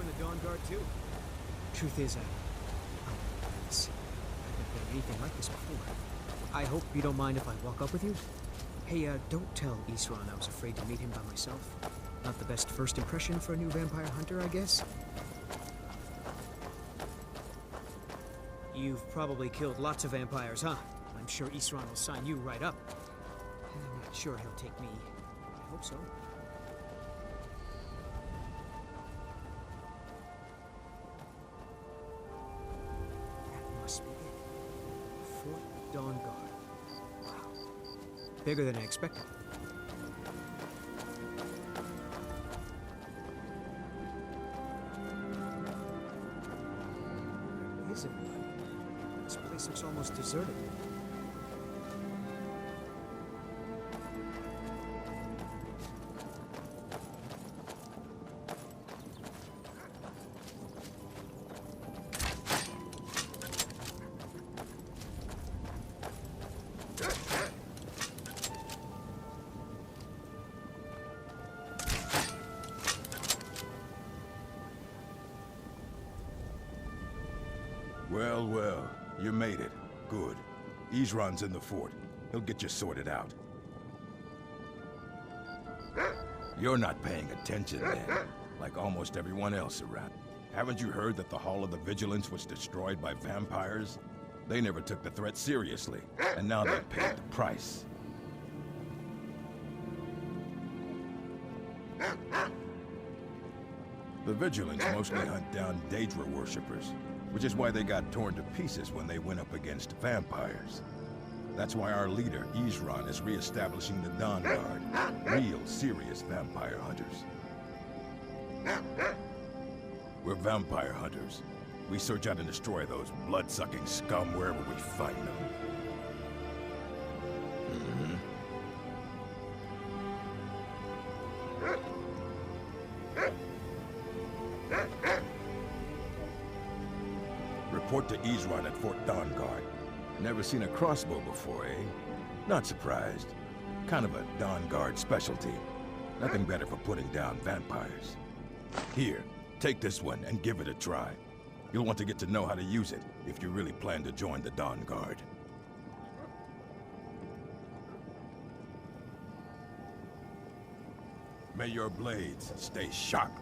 join the Dawnguard too? Truth is, I've never done anything like this before. I hope you don't mind if I walk up with you? Hey, don't tell Isran I was afraid to meet him by myself. Not the best first impression for a new vampire hunter, I guess. You've probably killed lots of vampires, huh? I'm sure Isran will sign you right up. I'm not sure he'll take me. I hope so. That must be it. Fort Dawnguard. Wow. Bigger than I expected. Where is everybody? This place looks almost deserted. Well, well, you made it. Good. Isran's in the fort. He'll get you sorted out. You're not paying attention then, like almost everyone else around. Haven't you heard that the Hall of the Vigilance was destroyed by vampires? They never took the threat seriously, and now they've paid the price. The Vigilance mostly hunt down Daedra worshippers, which is why they got torn to pieces when they went up against vampires. That's why our leader, Isran, is re-establishing the Dawnguard, real serious vampire hunters. We're vampire hunters. We search out and destroy those blood-sucking scum wherever we find them. Report to Isran at Fort Dawnguard. Never seen a crossbow before, eh? Not surprised. Kind of a Dawnguard specialty. Nothing better for putting down vampires. Here, take this one and give it a try. You'll want to get to know how to use it if you really plan to join the Dawnguard. May your blades stay sharp.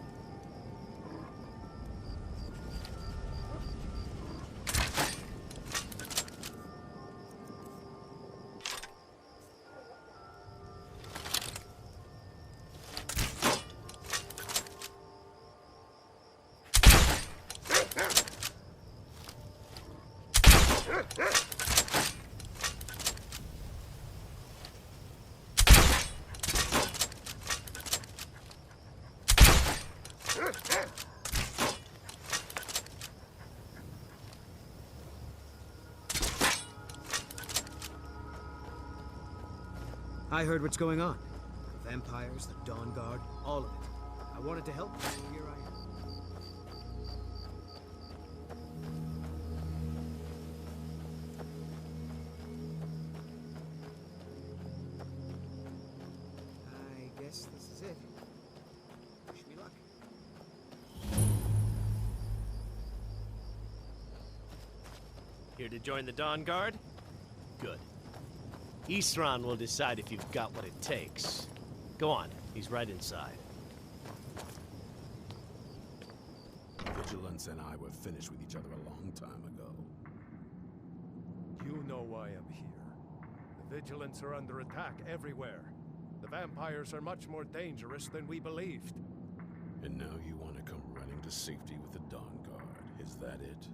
I heard what's going on. The vampires, the Dawnguard, all of it. I wanted to help, so here I am. I guess this is it. Wish me luck. Here to join the Dawnguard? Good. Isran will decide if you've got what it takes. Go on, he's right inside. Vigilance and I were finished with each other a long time ago. You know why I'm here. The Vigilance are under attack everywhere. The vampires are much more dangerous than we believed. And now you want to come running to safety with the Dawnguard, is that it?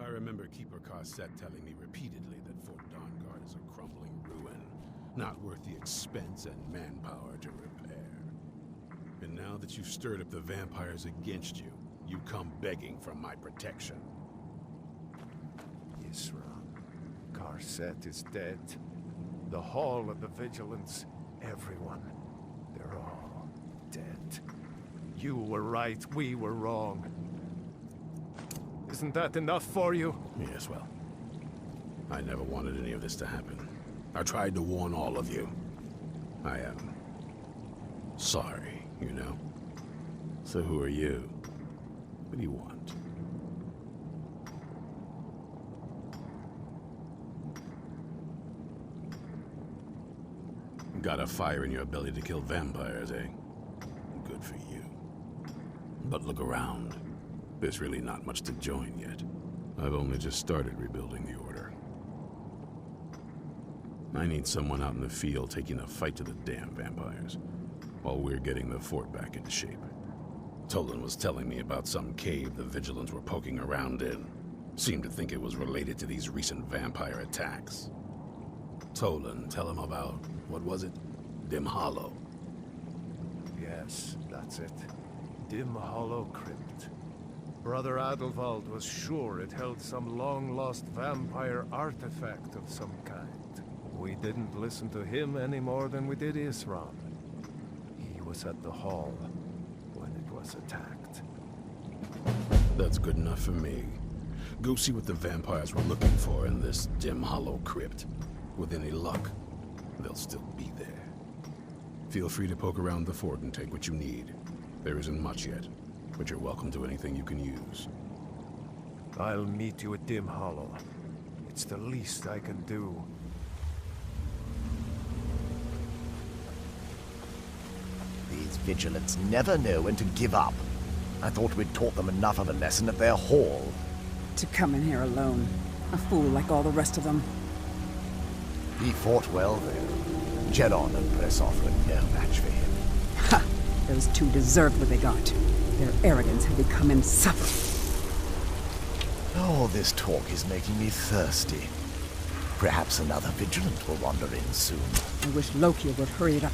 I remember Keeper Carset telling me repeatedly that Fort Dawnguard is a crumbling ruin, not worth the expense and manpower to repair. And now that you've stirred up the vampires against you, you come begging for my protection. Isran, Carset is dead. The Hall of the Vigilance, everyone, they're all dead. You were right, we were wrong. Isn't that enough for you? Yes, well, I never wanted any of this to happen. I tried to warn all of you. I am sorry, you know. So who are you? What do you want? Got a fire in your belly to kill vampires, eh? Good for you. But look around. There's really not much to join yet. I've only just started rebuilding the Order. I need someone out in the field taking the fight to the damn vampires, while we're getting the fort back into shape. Tolan was telling me about some cave the Vigilants were poking around in. Seemed to think it was related to these recent vampire attacks. Tolan, tell him about, what was it? Dim Hollow. Yes, that's it. Dim Hollow Crypt. Brother Adelwald was sure it held some long-lost vampire artifact of some kind. We didn't listen to him any more than we did Isran. He was at the hall when it was attacked. That's good enough for me. Go see what the vampires were looking for in this Dim Hollow Crypt. With any luck, they'll still be there. Feel free to poke around the fort and take what you need. There isn't much yet, but you're welcome to anything you can use. I'll meet you at Dim Hollow. It's the least I can do. These Vigilants never know when to give up. I thought we'd taught them enough of a lesson at their hall. To come in here alone. A fool like all the rest of them. He fought well, though. Jedon and Pressoff were no match for him. Ha! Those two deserved what they got. Their arrogance had become insufferable. All this talk is making me thirsty. Perhaps another Vigilant will wander in soon. I wish Lokia would hurry it up.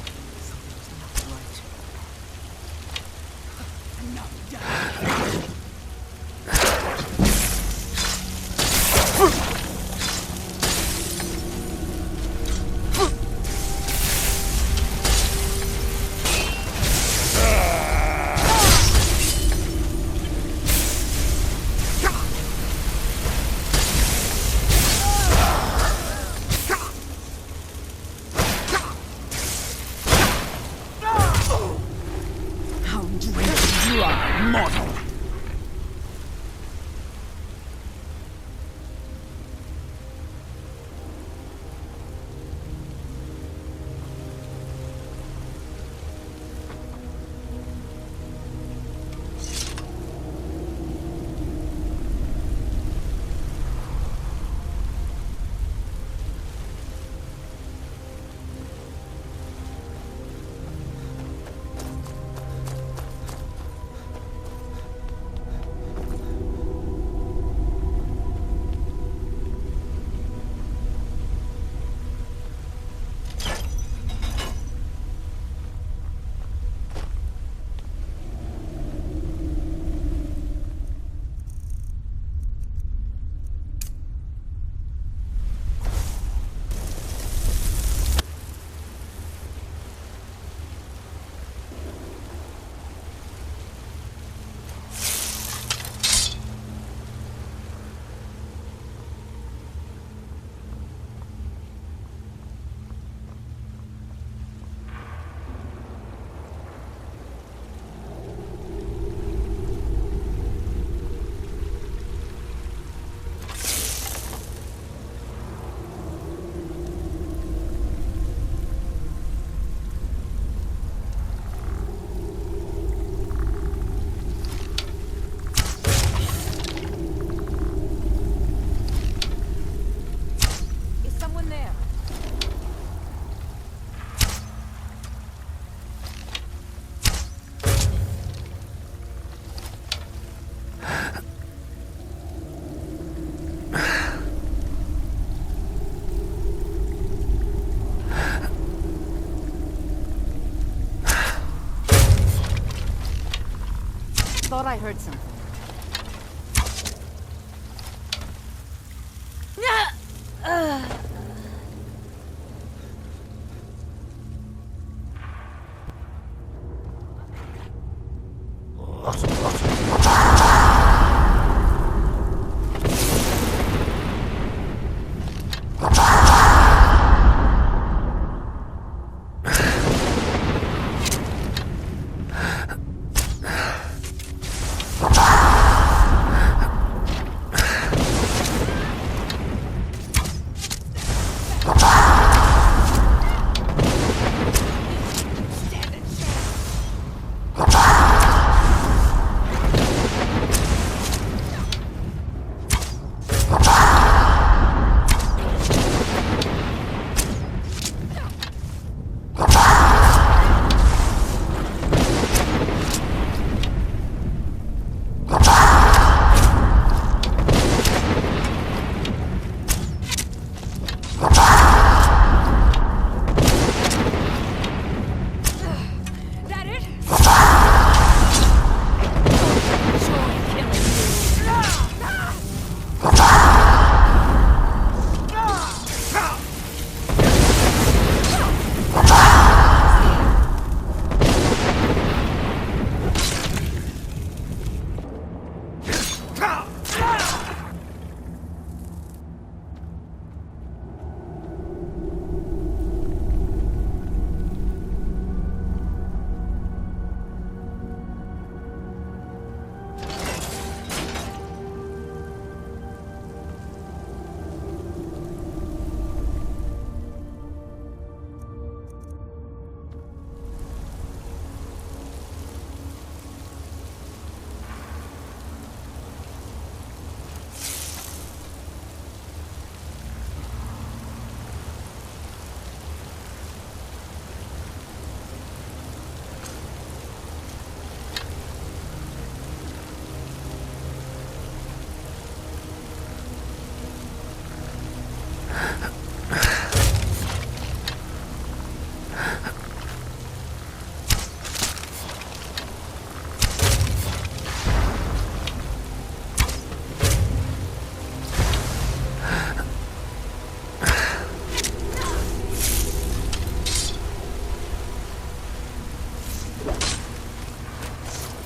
Thought I heard something.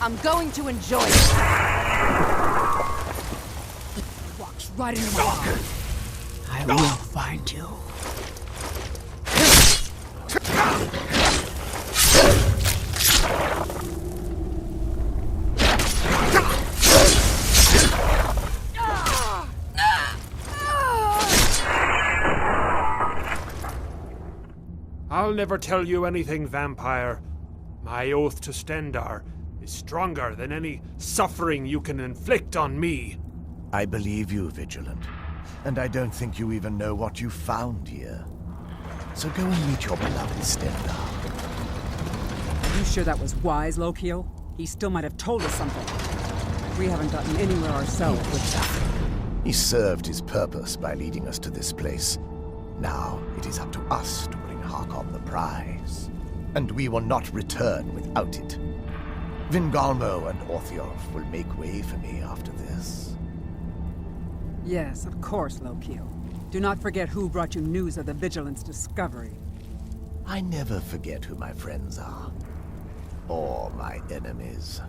I'm going to enjoy it. Walks right into my arm. I will find you. I'll never tell you anything, vampire. My oath to Stendarr is stronger than any suffering you can inflict on me. I believe you, Vigilant. And I don't think you even know what you found here. So go and meet your beloved Stendarr. You sure that was wise, Lokio? He still might have told us something. We haven't gotten anywhere ourselves with that. He served his purpose by leading us to this place. Now it is up to us to bring Harkon the prize. And we will not return without it. Vingalmo and Orthiolf will make way for me after this. Yes, of course, Lokio. Do not forget who brought you news of the Vigilant's discovery. I never forget who my friends are. Or my enemies.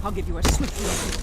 I'll give you a swift death.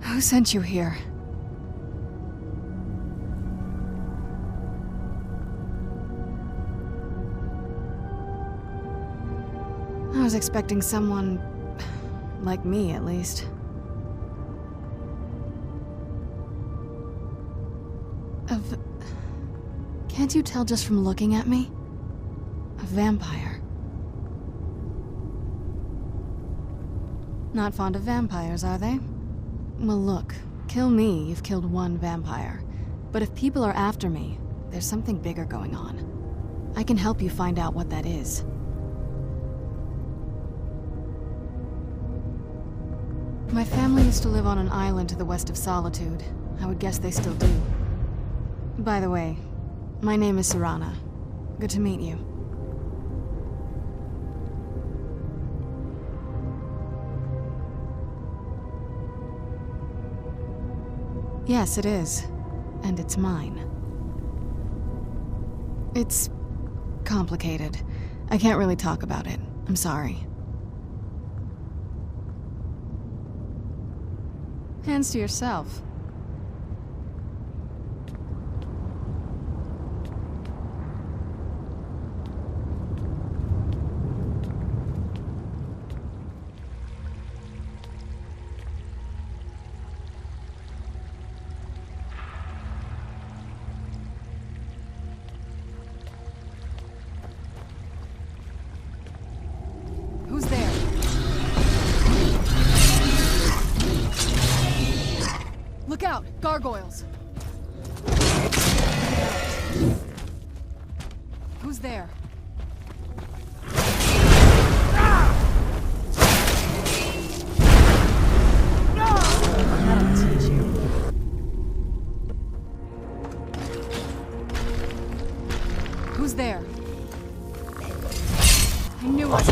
Who sent you here? I was expecting someone... like me, at least. Can't you tell just from looking at me? A vampire. Not fond of vampires, are they? Well, look. Kill me, you've killed one vampire. But if people are after me, there's something bigger going on. I can help you find out what that is. My family used to live on an island to the west of Solitude. I would guess they still do. By the way, my name is Serana. Good to meet you. Yes, it is. And it's mine. It's complicated. I can't really talk about it. I'm sorry. Hands to yourself. gargoyles. Who's there? That'll teach you. Who's there? I knew it.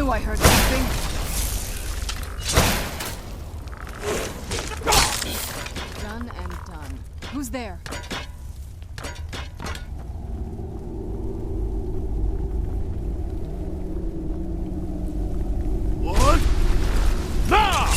I heard something. Done and done. Who's there? What? Now!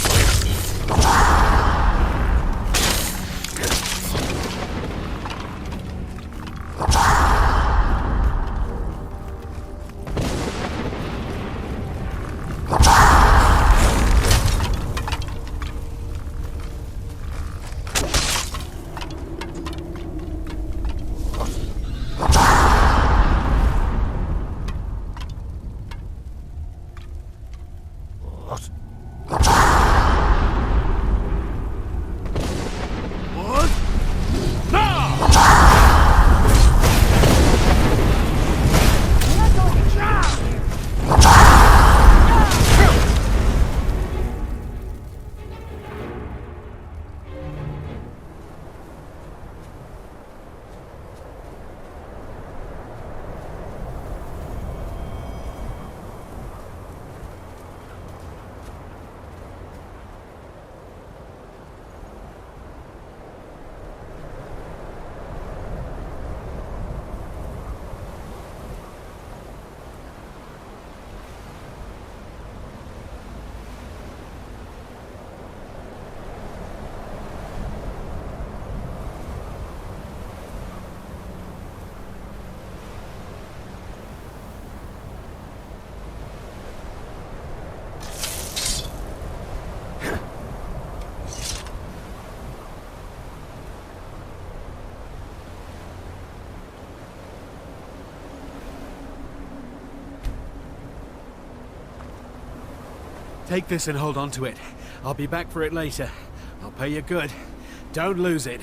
Take this and hold on to it. I'll be back for it later. I'll pay you good. Don't lose it.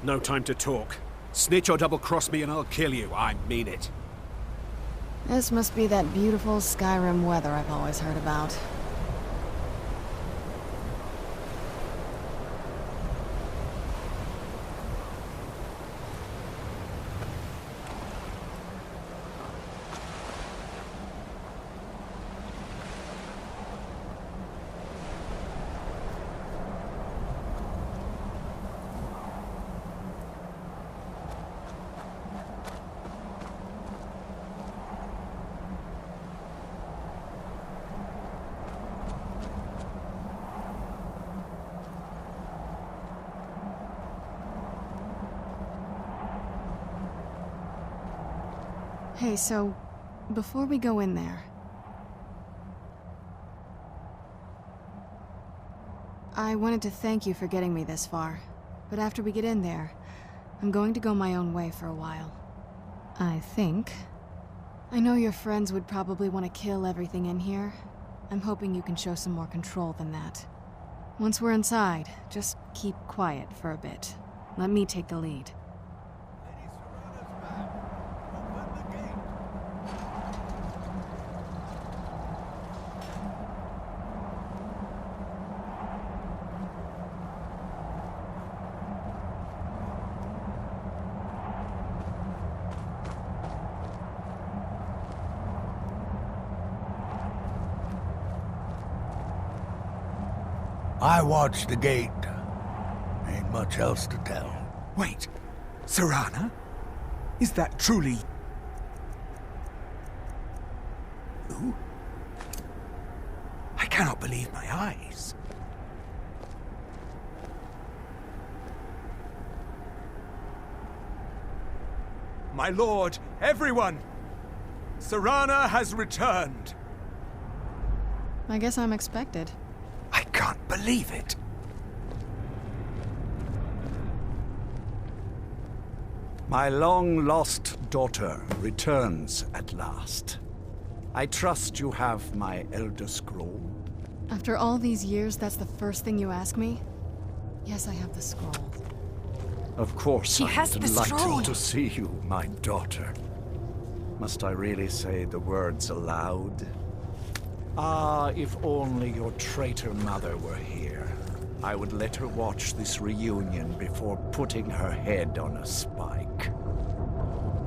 No time to talk. Snitch or double-cross me and I'll kill you. I mean it. This must be that beautiful Skyrim weather I've always heard about. Hey, so, before we go in there, I wanted to thank you for getting me this far, but after we get in there, I'm going to go my own way for a while. I think. I know your friends would probably want to kill everything in here. I'm hoping you can show some more control than that. Once we're inside, just keep quiet for a bit. Let me take the lead. I watched the gate. Ain't much else to tell. Wait, Serana? Is that truly... you? I cannot believe my eyes. My lord, everyone! Serana has returned! I guess I'm expected. I can't believe it. My long-lost daughter returns at last. I trust you have my Elder Scroll. After all these years, that's the first thing you ask me? Yes, I have the scroll. Of course, He I'm has the scroll. delighted to see you, my daughter. Must I really say the words aloud? Ah, if only your traitor mother were here. I would let her watch this reunion before putting her head on a spike.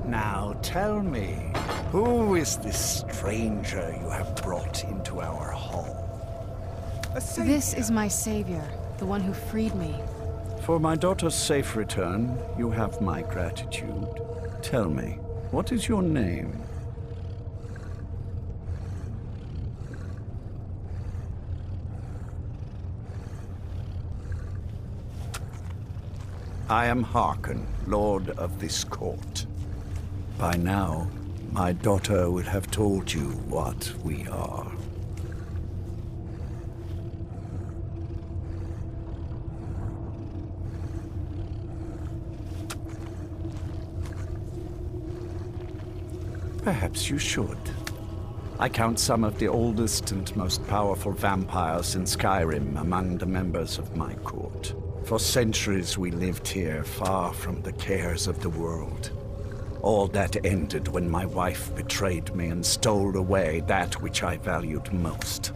Now tell me, who is this stranger you have brought into our hall? This is my savior, the one who freed me. For my daughter's safe return, you have my gratitude. Tell me, what is your name? I am Harkon, Lord of this court. By now, my daughter will have told you what we are. Perhaps you should. I count some of the oldest and most powerful vampires in Skyrim among the members of my court. For centuries we lived here, far from the cares of the world. All that ended when my wife betrayed me and stole away that which I valued most.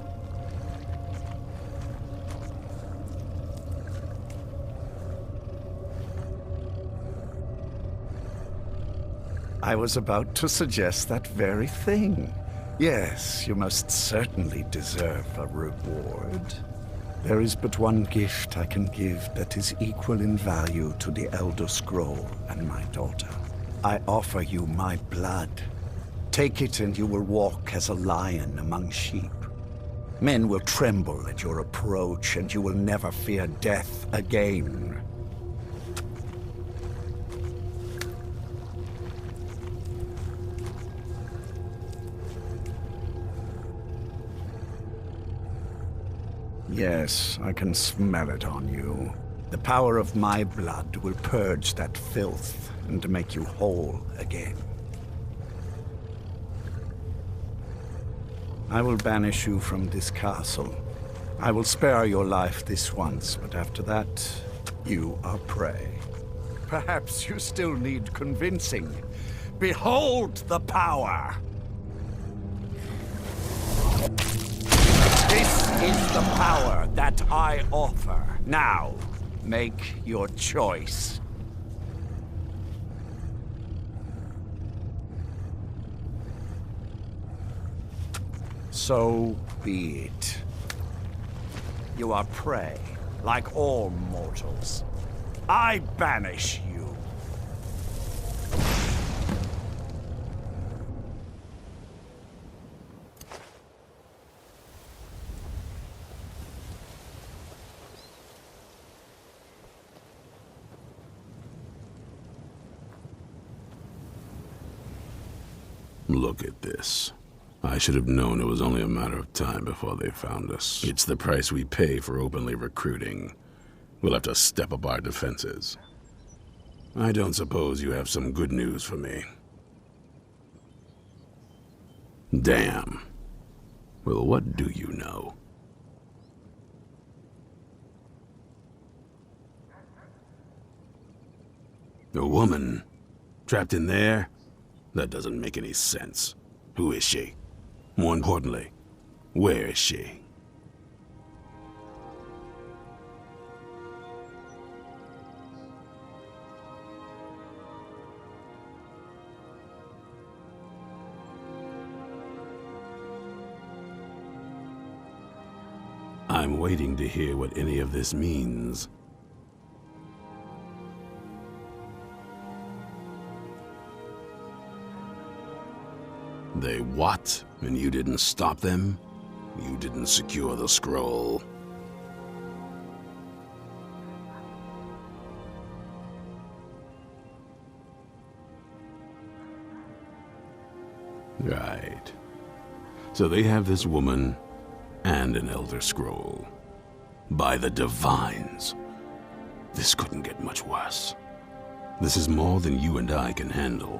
I was about to suggest that very thing. Yes, you most certainly deserve a reward. There is but one gift I can give that is equal in value to the Elder Scroll and my daughter. I offer you my blood. Take it and you will walk as a lion among sheep. Men will tremble at your approach and you will never fear death again. Yes, I can smell it on you. The power of my blood will purge that filth and make you whole again. I will banish you from this castle. I will spare your life this once, but after that, you are prey. Perhaps you still need convincing. Behold the power! This is the power that I offer. Now, make your choice. So be it. You are prey, like all mortals. I banish you. Look at this. I should have known it was only a matter of time before they found us. It's the price we pay for openly recruiting. We'll have to step up our defenses. I don't suppose you have some good news for me. Damn. Well, what do you know? A woman? Trapped in there? That doesn't make any sense. Who is she? More importantly, where is she? I'm waiting to hear what any of this means. They what? And you didn't stop them? You didn't secure the scroll. Right. So they have this woman and an Elder Scroll. By the Divines. This couldn't get much worse. This is more than you and I can handle.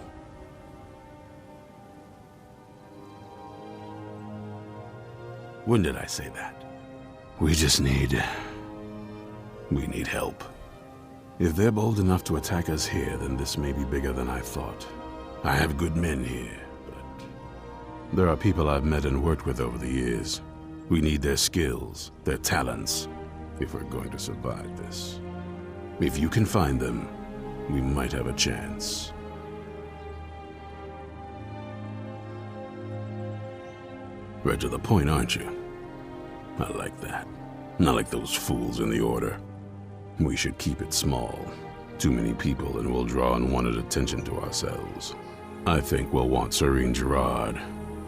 When did I say that? We need help. If they're bold enough to attack us here, then this may be bigger than I thought. I have good men here, but there are people I've met and worked with over the years. We need their skills, their talents, if we're going to survive this. If you can find them, we might have a chance. Right to the point, aren't you? I like that. Not like those fools in the Order. We should keep it small. Too many people and we'll draw unwanted attention to ourselves. I think we'll want Serene Gerard.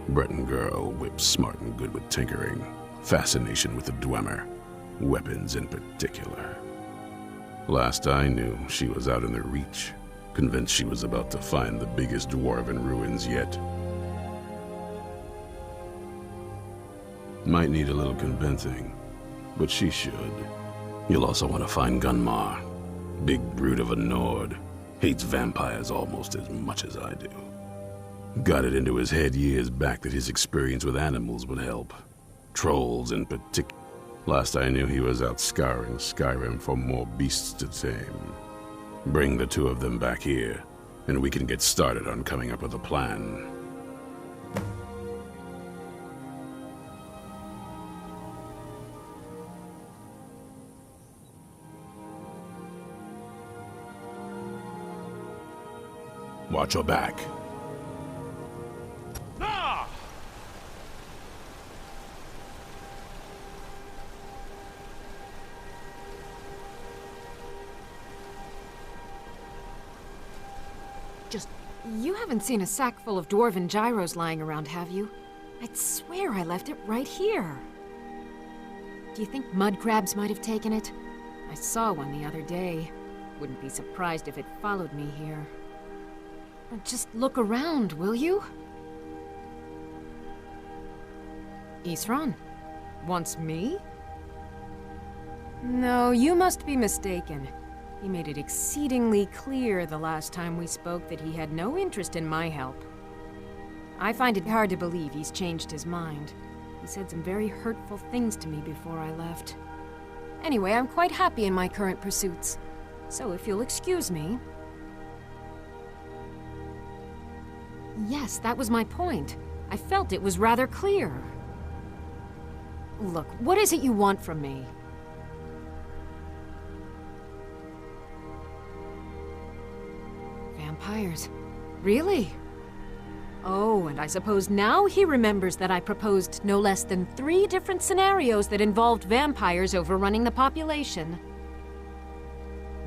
Breton girl, whip smart and good with tinkering. Fascination with the Dwemer. Weapons in particular. Last I knew, she was out in the Reach. Convinced she was about to find the biggest dwarven ruins yet. Might need a little convincing, but she should. You'll also want to find Gunmar. Big brute of a Nord. Hates vampires almost as much as I do. Got it into his head years back that his experience with animals would help. Trolls in particular. Last I knew, he was out scouring Skyrim for more beasts to tame. Bring the two of them back here, and we can get started on coming up with a plan. Watch your back. You haven't seen a sack full of dwarven gyros lying around, have you? I'd swear I left it right here. Do you think mud crabs might have taken it? I saw one the other day. Wouldn't be surprised if it followed me here. Just look around, will you? Isran? Wants me? No, you must be mistaken. He made it exceedingly clear the last time we spoke that he had no interest in my help. I find it hard to believe he's changed his mind. He said some very hurtful things to me before I left. Anyway, I'm quite happy in my current pursuits. So if you'll excuse me... Yes, that was my point. I felt it was rather clear. Look, what is it you want from me? Vampires. Really? Oh, and I suppose now he remembers that I proposed no less than 3 different scenarios that involved vampires overrunning the population.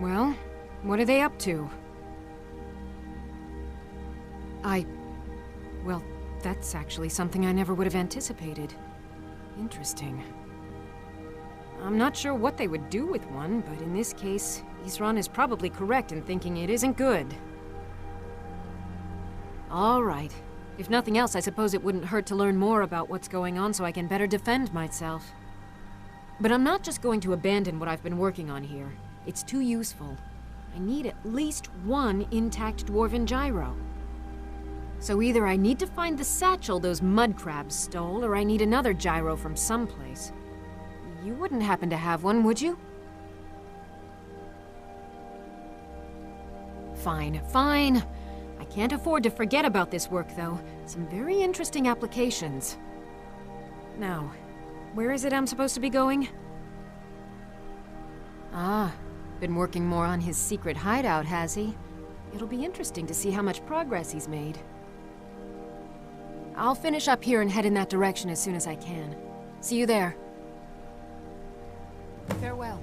Well, what are they up to? Well, that's actually something I never would have anticipated. Interesting. I'm not sure what they would do with one, but in this case, Isran is probably correct in thinking it isn't good. All right. If nothing else, I suppose it wouldn't hurt to learn more about what's going on so I can better defend myself. But I'm not just going to abandon what I've been working on here. It's too useful. I need at least 1 intact dwarven gyro. So either I need to find the satchel those mud crabs stole, or I need another gyro from someplace. You wouldn't happen to have one, would you? Fine, fine. I can't afford to forget about this work, though. Some very interesting applications. Now, where is it I'm supposed to be going? Ah, been working more on his secret hideout, has he? It'll be interesting to see how much progress he's made. I'll finish up here and head in that direction as soon as I can. See you there. Farewell.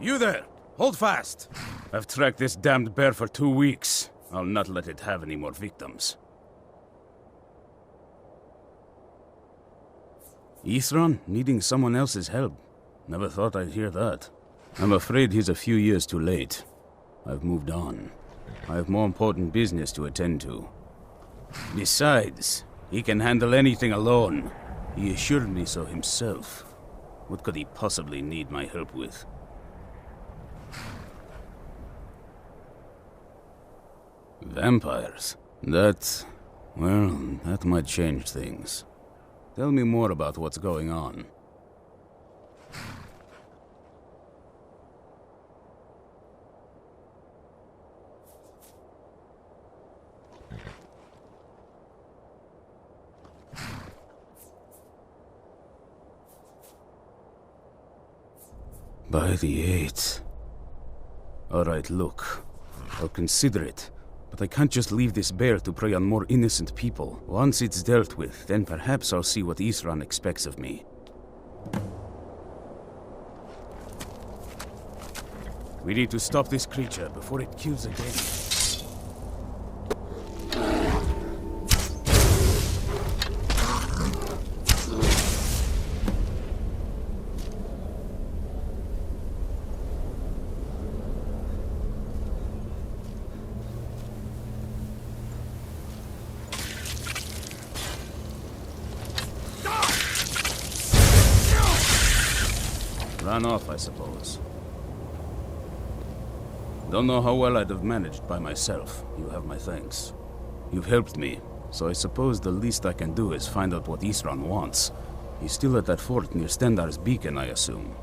You there! Hold fast! I've tracked this damned bear for 2 weeks. I'll not let it have any more victims. Isran needing someone else's help. Never thought I'd hear that. I'm afraid he's a few years too late. I've moved on. I have more important business to attend to. Besides, he can handle anything alone. He assured me so himself. What could he possibly need my help with? Vampires? That might change things. Tell me more about what's going on. By the 8th. Alright, look. I'll consider it. But I can't just leave this bear to prey on more innocent people. Once it's dealt with, then perhaps I'll see what Isran expects of me. We need to stop this creature before it kills again. Ran off, I suppose. Don't know how well I'd have managed by myself. You have my thanks. You've helped me, so I suppose the least I can do is find out what Isran wants. He's still at that fort near Stendar's beacon, I assume.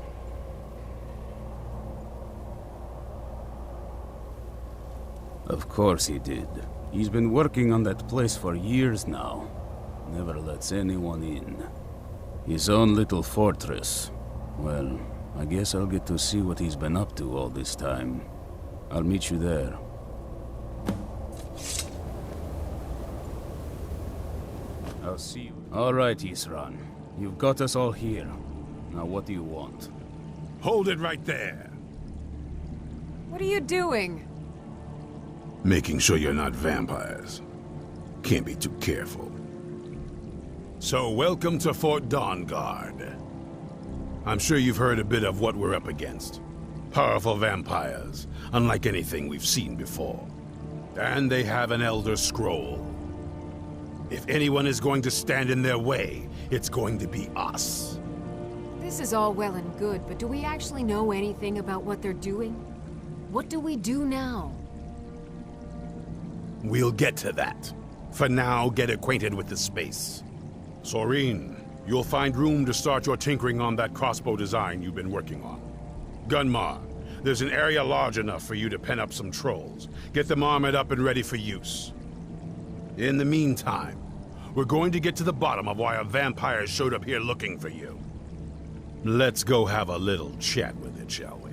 Of course he did. He's been working on that place for years now. Never lets anyone in. His own little fortress. Well, I guess I'll get to see what he's been up to all this time. I'll meet you there. I'll see you. All right, Isran. You've got us all here. Now what do you want? Hold it right there. What are you doing? Making sure you're not vampires. Can't be too careful. So welcome to Fort Dawnguard. I'm sure you've heard a bit of what we're up against. Powerful vampires, unlike anything we've seen before. And they have an Elder Scroll. If anyone is going to stand in their way, it's going to be us. This is all well and good, but do we actually know anything about what they're doing? What do we do now? We'll get to that. For now, get acquainted with the space. Soreen, you'll find room to start your tinkering on that crossbow design you've been working on. Gunmar, there's an area large enough for you to pen up some trolls. Get them armored up and ready for use. In the meantime, we're going to get to the bottom of why a vampire showed up here looking for you. Let's go have a little chat with it, shall we?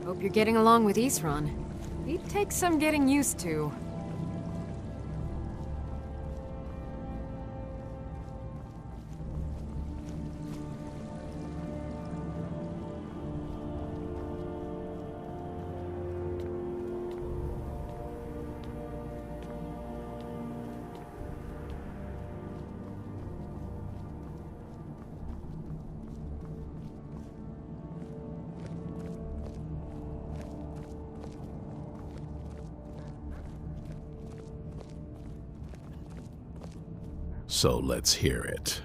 Hope you're getting along with Isran. He takes some getting used to. So let's hear it.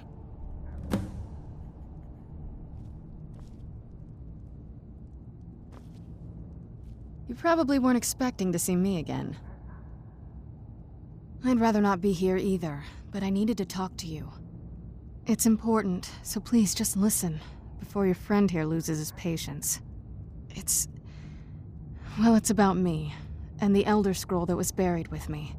You probably weren't expecting to see me again. I'd rather not be here either, but I needed to talk to you. It's important, so please just listen before your friend here loses his patience. It's about me, and the Elder Scroll that was buried with me.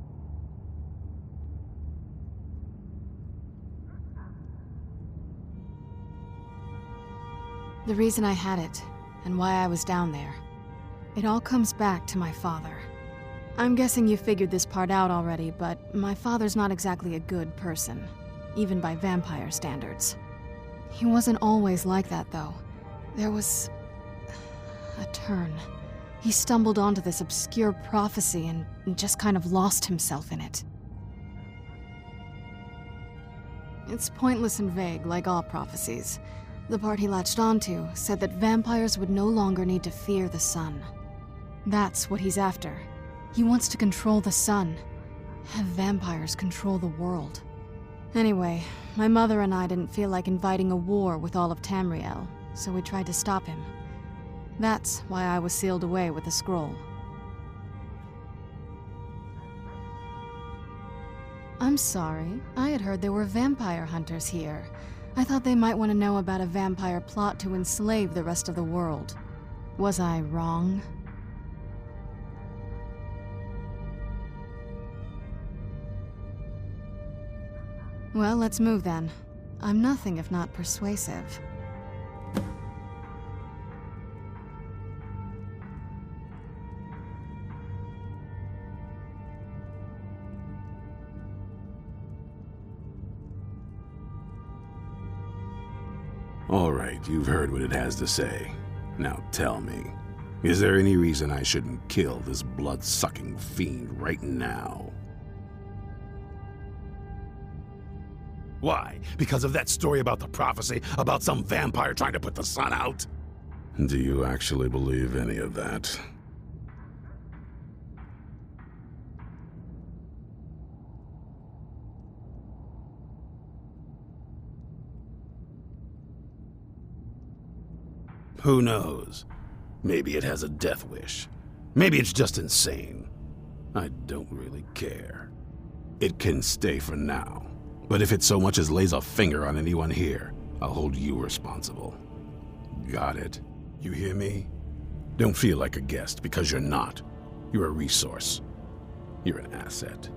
The reason I had it, and why I was down there, it all comes back to my father. I'm guessing you figured this part out already, but my father's not exactly a good person, even by vampire standards. He wasn't always like that, though. There was a turn. He stumbled onto this obscure prophecy and just kind of lost himself in it. It's pointless and vague, like all prophecies. The part he latched onto said that vampires would no longer need to fear the sun. That's what he's after. He wants to control the sun. Have vampires control the world. Anyway, my mother and I didn't feel like inviting a war with all of Tamriel, so we tried to stop him. That's why I was sealed away with the scroll. I'm sorry. I had heard there were vampire hunters here. I thought they might want to know about a vampire plot to enslave the rest of the world. Was I wrong? Well, let's move then. I'm nothing if not persuasive. All right, you've heard what it has to say. Now tell me, is there any reason I shouldn't kill this blood-sucking fiend right now? Why? Because of that story about the prophecy, about some vampire trying to put the sun out? Do you actually believe any of that? Who knows? Maybe it has a death wish. Maybe it's just insane. I don't really care. It can stay for now. But if it so much as lays a finger on anyone here, I'll hold you responsible. Got it? You hear me? Don't feel like a guest, because you're not. You're a resource. You're an asset.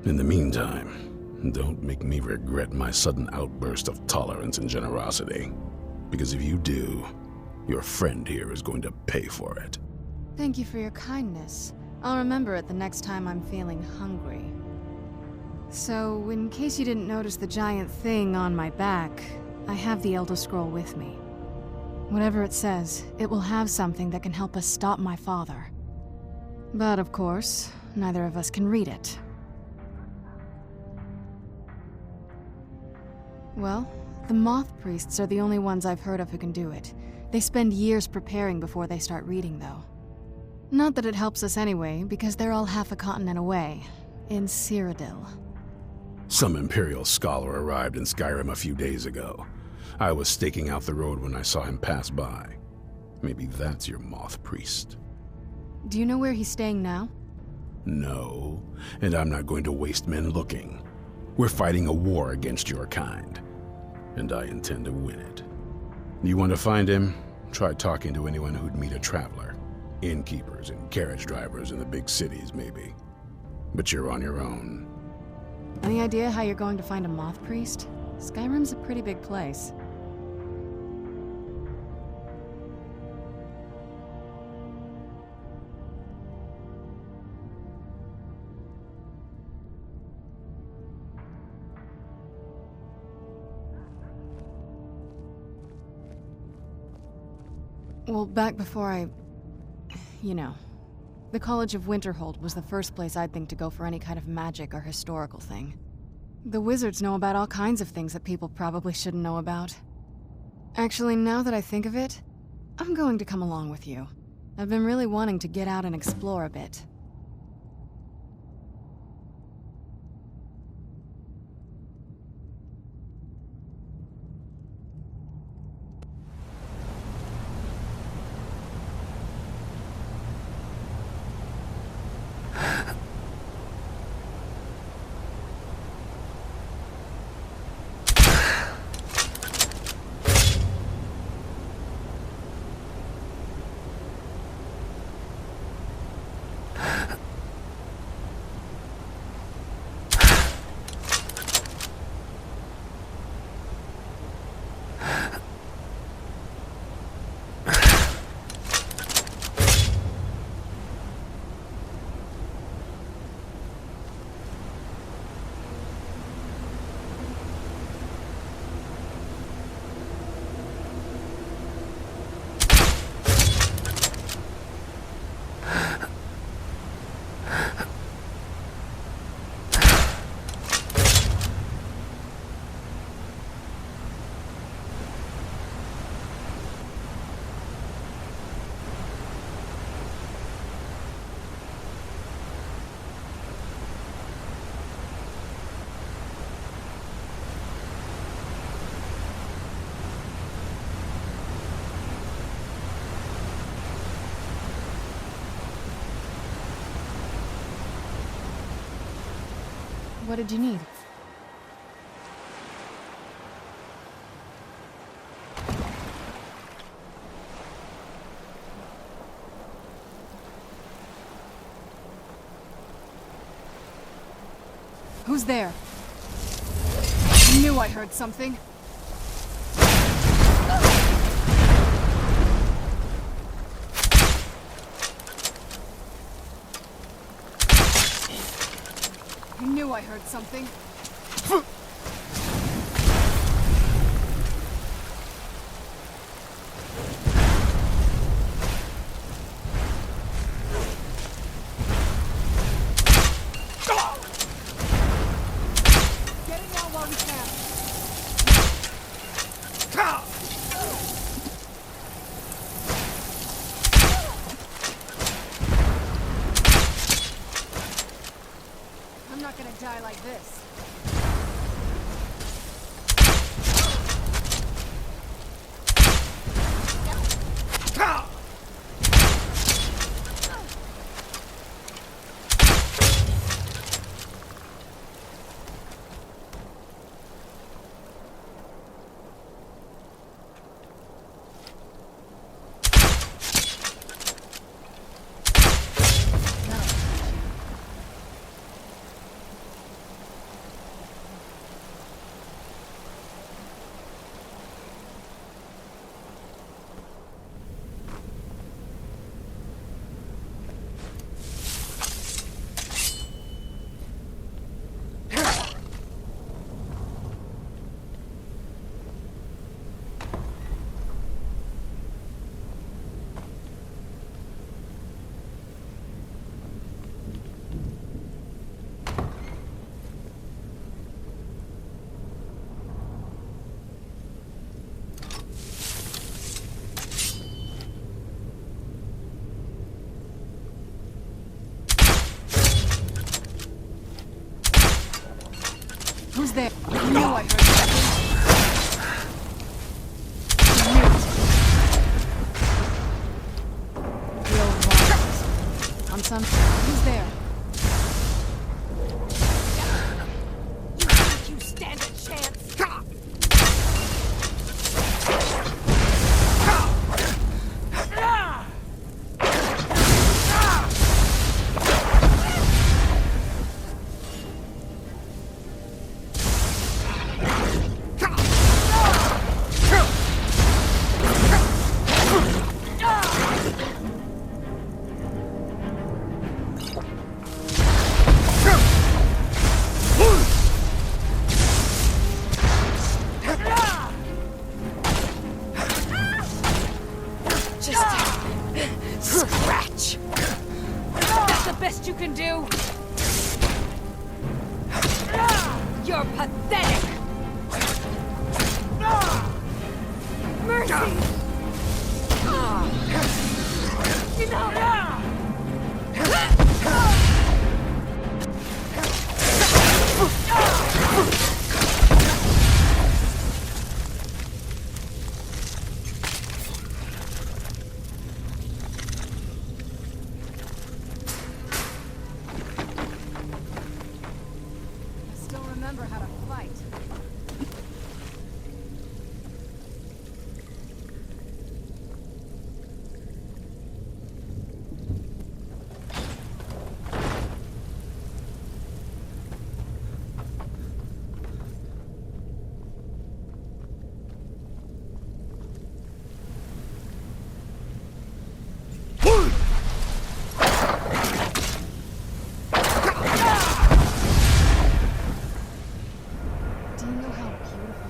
In the meantime, don't make me regret my sudden outburst of tolerance and generosity. Because if you do, your friend here is going to pay for it. Thank you for your kindness. I'll remember it the next time I'm feeling hungry. So, in case you didn't notice the giant thing on my back, I have the Elder Scroll with me. Whatever it says, it will have something that can help us stop my father. But of course, neither of us can read it. Well, the Moth Priests are the only ones I've heard of who can do it. They spend years preparing before they start reading, though. Not that it helps us anyway, because they're all half a continent away, in Cyrodiil. Some Imperial scholar arrived in Skyrim a few days ago. I was staking out the road when I saw him pass by. Maybe that's your Moth Priest. Do you know where he's staying now? No, and I'm not going to waste men looking. We're fighting a war against your kind, and I intend to win it. You want to find him? Try talking to anyone who'd meet a traveler. Innkeepers and carriage drivers in the big cities, maybe. But you're on your own. Any idea how you're going to find a Moth Priest? Skyrim's a pretty big place. Well, back before the College of Winterhold was the first place I'd think to go for any kind of magic or historical thing. The wizards know about all kinds of things that people probably shouldn't know about. Actually, now that I think of it, I'm going to come along with you. I've been really wanting to get out and explore a bit. What did you need? Who's there? I knew I heard something. I knew I heard something. Die like this. Who's there? I knew I heard something. I knew it. The old one. On some. Who's there? You think you stand a chance? You can do? You're pathetic! Mercy!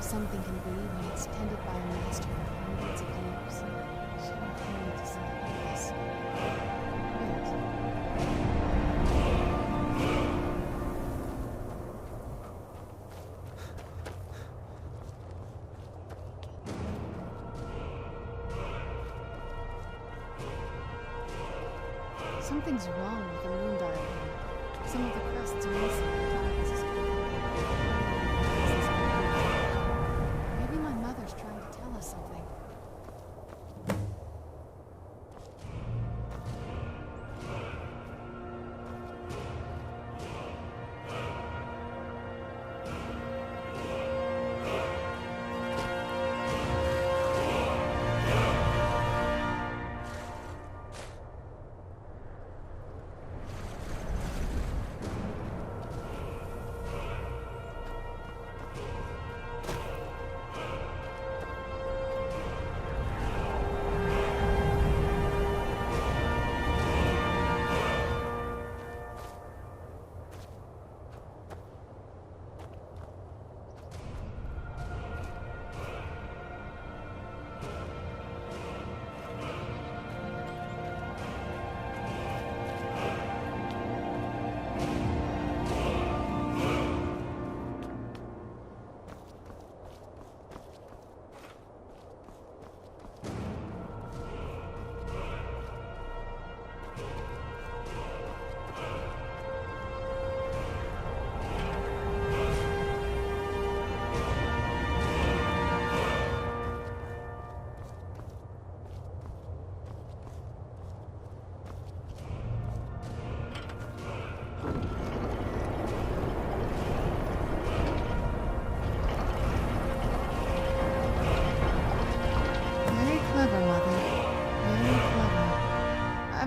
Something can be when it's tended by a master for hundreds of years. She won't tell me to something like this. Wait. Something's wrong with the moon dial here. Some of the crests are missing. Trying to tell us something.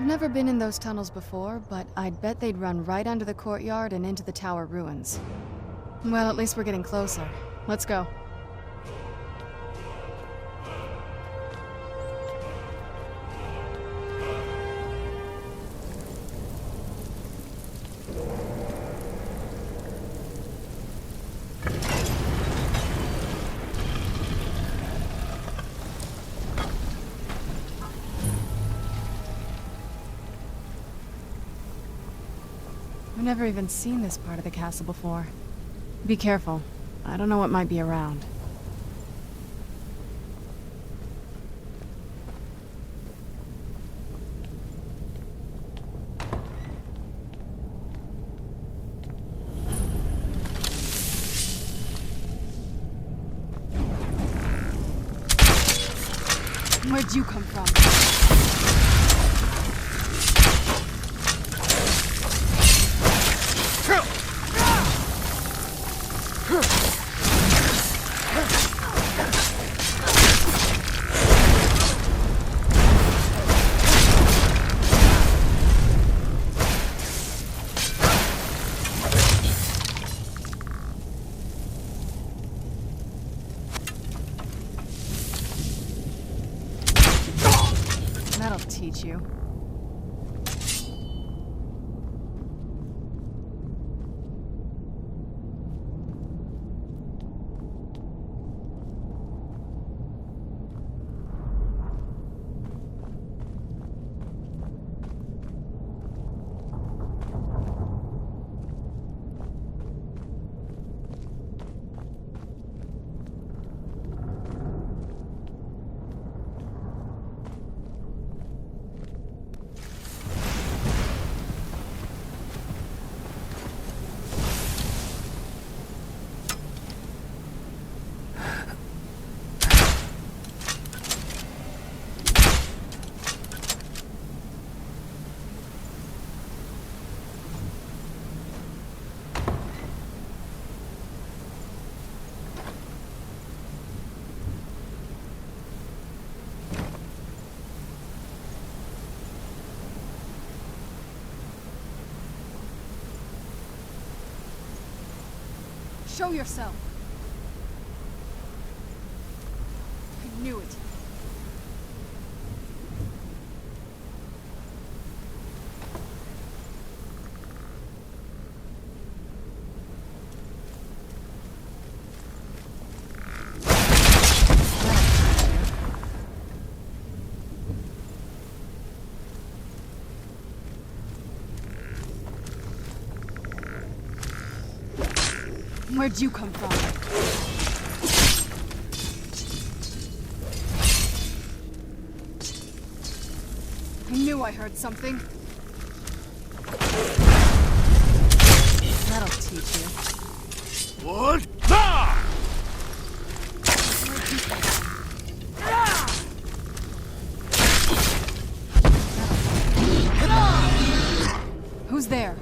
never been in those tunnels before, but I'd bet they'd run right under the courtyard and into the tower ruins. Well, at least we're getting closer. Let's go. I've never even seen this part of the castle before. Be careful. I don't know what might be around. Where'd you come from? That'll teach you. Show yourself. I knew it. Where'd you come from? I knew I heard something. That'll teach you. What? Who's there?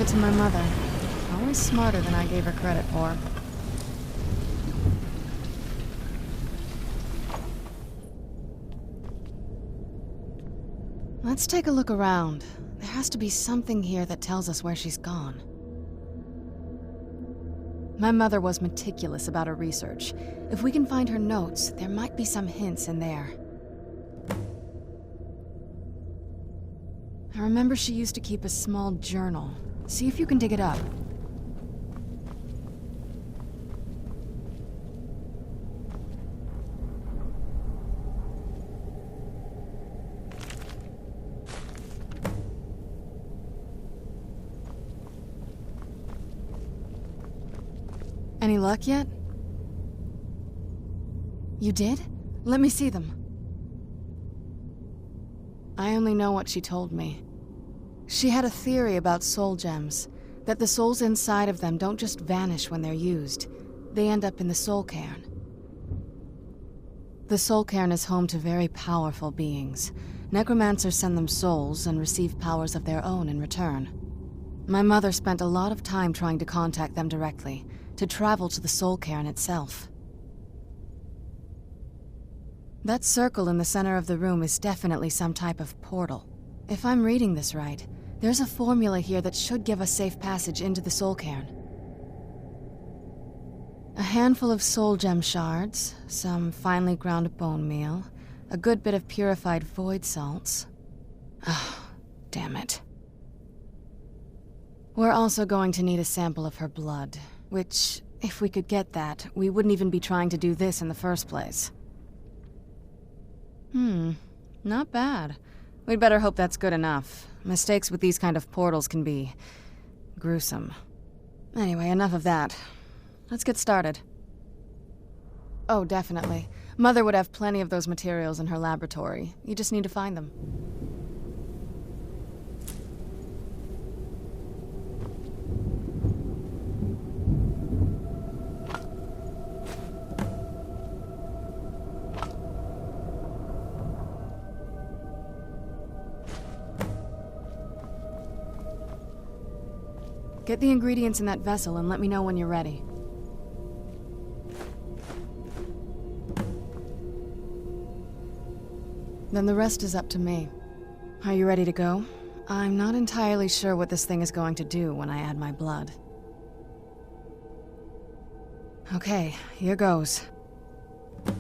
give it to my mother. Always smarter than I gave her credit for. Let's take a look around. There has to be something here that tells us where she's gone. My mother was meticulous about her research. If we can find her notes, there might be some hints in there. I remember she used to keep a small journal. See if you can dig it up. Any luck yet? You did? Let me see them. I only know what she told me. She had a theory about soul gems, that the souls inside of them don't just vanish when they're used. They end up in the soul cairn. The soul cairn is home to very powerful beings. Necromancers send them souls and receive powers of their own in return. My mother spent a lot of time trying to contact them directly, to travel to the soul cairn itself. That circle in the center of the room is definitely some type of portal. If I'm reading this right, there's a formula here that should give us safe passage into the soul cairn. A handful of soul gem shards, some finely ground bone meal, a good bit of purified void salts. Ah, damn it. We're also going to need a sample of her blood, which, if we could get that, we wouldn't even be trying to do this in the first place. Not bad. We'd better hope that's good enough. Mistakes with these kind of portals can be gruesome. Anyway, enough of that. Let's get started. Oh, definitely. Mother would have plenty of those materials in her laboratory. You just need to find them. Get the ingredients in that vessel and let me know when you're ready. Then the rest is up to me. Are you ready to go? I'm not entirely sure what this thing is going to do when I add my blood. Okay, here goes. By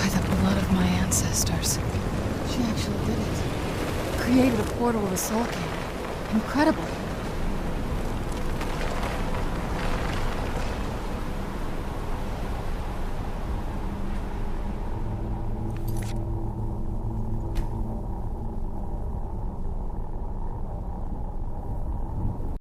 the blood of my ancestors. She actually did it. Created a portal of the soul cairn. Incredible.